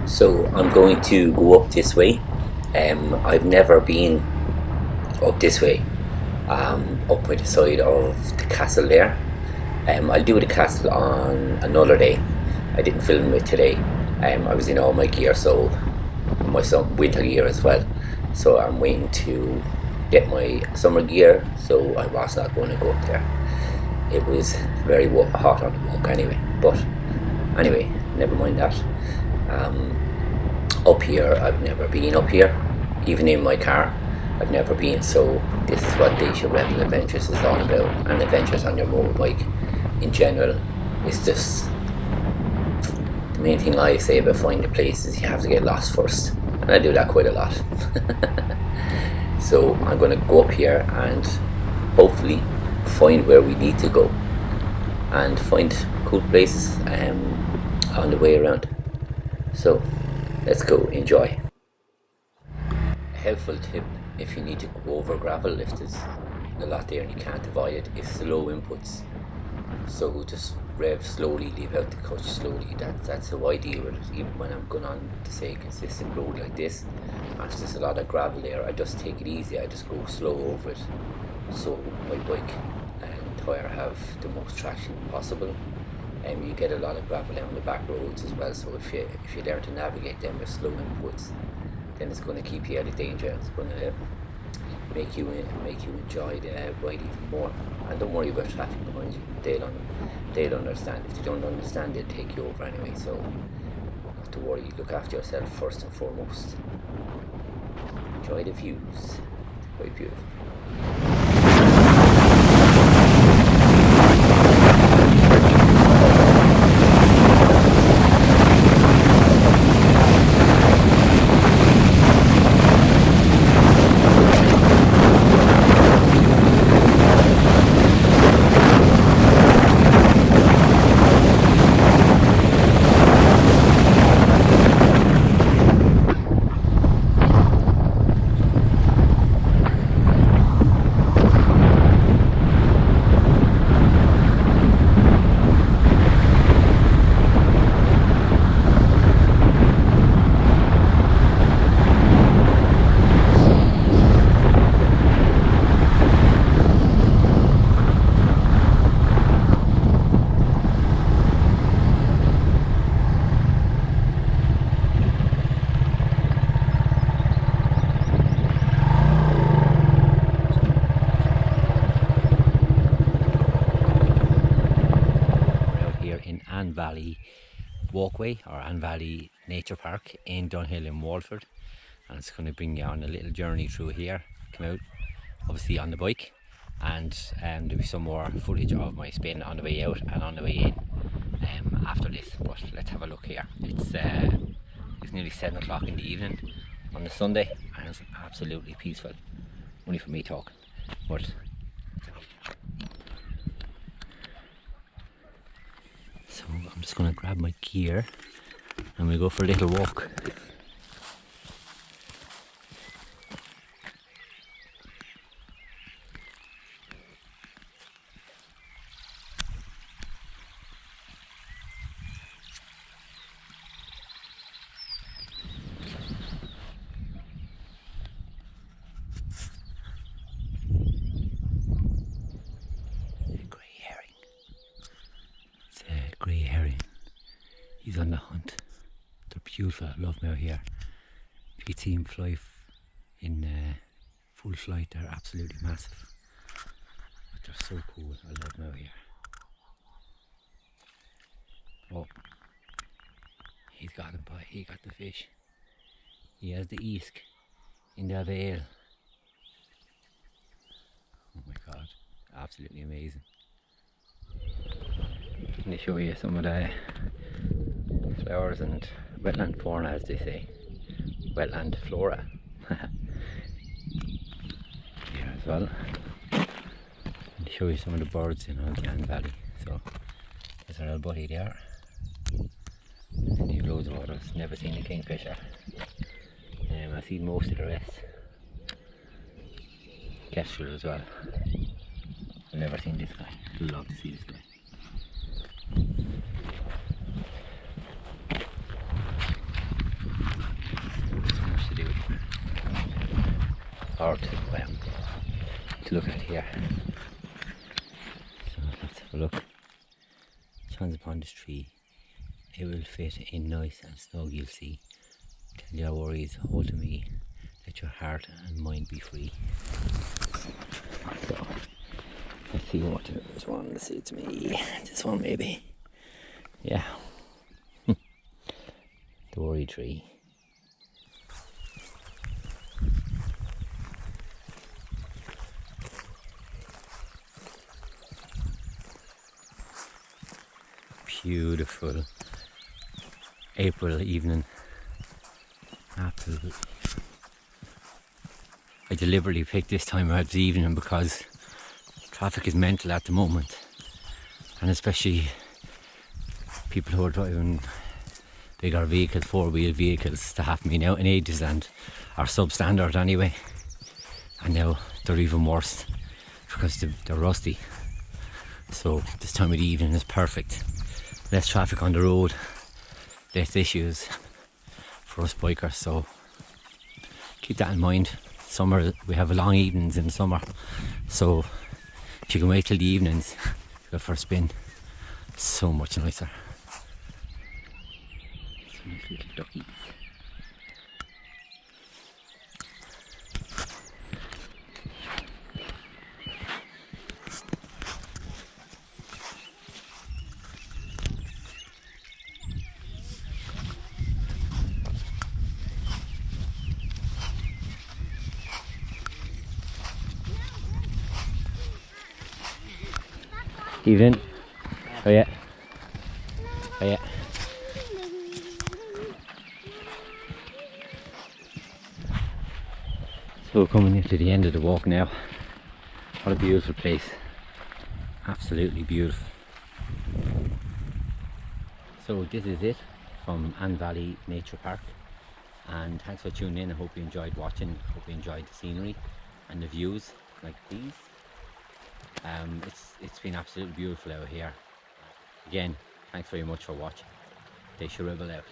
So I'm going to go up this way. I've never been up this way, up by the side of the castle there. I'll do the castle on another day. I didn't film it today. I was in all my gear, so my winter gear as well. So I'm waiting to get my summer gear, so I was not going to go up there. It was very hot on the walk anyway, but anyway, never mind that. Up here, I've never been up here, even in my car. I've never been, so this is what Deise Rebel Adventures is all about, and adventures on your motorbike in general. It's just the main thing I say about finding a place is you have to get lost first, and I do that quite a lot. So I'm going to go up here and hopefully find where we need to go and find cool places on the way around. So let's go, enjoy. A helpful tip if you need to go over gravel, if there's a lot there and you can't avoid it, is slow inputs. So just rev slowly, leave out the clutch slowly. That's how I deal with it. Even when I'm going on to say a consistent road like this, and there's a lot of gravel there, I just take it easy, I just go slow over it, so my bike and tyre have the most traction possible. And you get a lot of gravel down the back roads as well, so if you learn to navigate them with slow inputs, then it's going to keep you out of danger. It's going to make you enjoy the ride even more. And don't worry about traffic behind you. They'll understand. If they don't understand, they'll take you over anyway. So not to worry. Look after yourself first and foremost. Enjoy the views. It's quite beautiful. Valley Walkway, or Ann Valley Nature Park in Dunhill in Waterford, and it's going to bring you on a little journey through here. Come out obviously on the bike, and there'll be some more footage of my spin on the way out and on the way in after this. But let's have a look here. It's nearly 7 o'clock in the evening on a Sunday, and it's absolutely peaceful. Only for me talking, but so I'm just going to grab my gear and we'll go for a little walk. Grey herring. He's on the hunt. They're beautiful. I love them out here. If you see him fly in full flight, they're absolutely massive. But they're so cool. I love them out here. Oh, he's got him, boy. He got the fish. He has the esk in the veil. Oh my god, absolutely amazing. Let me show you some of the flowers and wetland fauna, as they say. Wetland flora. Here as well. Let me show you some of the birds in Ann Valley. So there's our old buddy there. And you have loads of others. Never seen a kingfisher. I've seen most of the rest. Kestrel as well. I've never seen this guy. I'd love to see this guy. or to look at here. So let's have a look. Chance upon this tree. It will fit in nice and snug, you'll see. Tell your worries, hold to me. Let your heart and mind be free. So, let's see what there's one that suits me. This one maybe. Yeah. The worry tree. Beautiful April evening. Absolutely. I deliberately picked this time out of the evening because traffic is mental at the moment, and especially people who are driving bigger vehicles, four-wheel vehicles, that haven't been out in ages and are substandard anyway, and now they're even worse because they're rusty. So this time of the evening is perfect. Less traffic on the road, less issues for us bikers, so keep that in mind. Summer, we have long evenings in summer, so if you can wait till the evenings, go for a spin. So much nicer. Some nice little duckies. Evening. Oh yeah. Oh yeah. So we're coming to the end of the walk now. What a beautiful place. Absolutely beautiful. So this is it from Ann Valley Nature Park. And thanks for tuning in. I hope you enjoyed watching. I hope you enjoyed the scenery and the views like these. It's been absolutely beautiful out here. Again, thanks very much for watching. Deise Rebel out.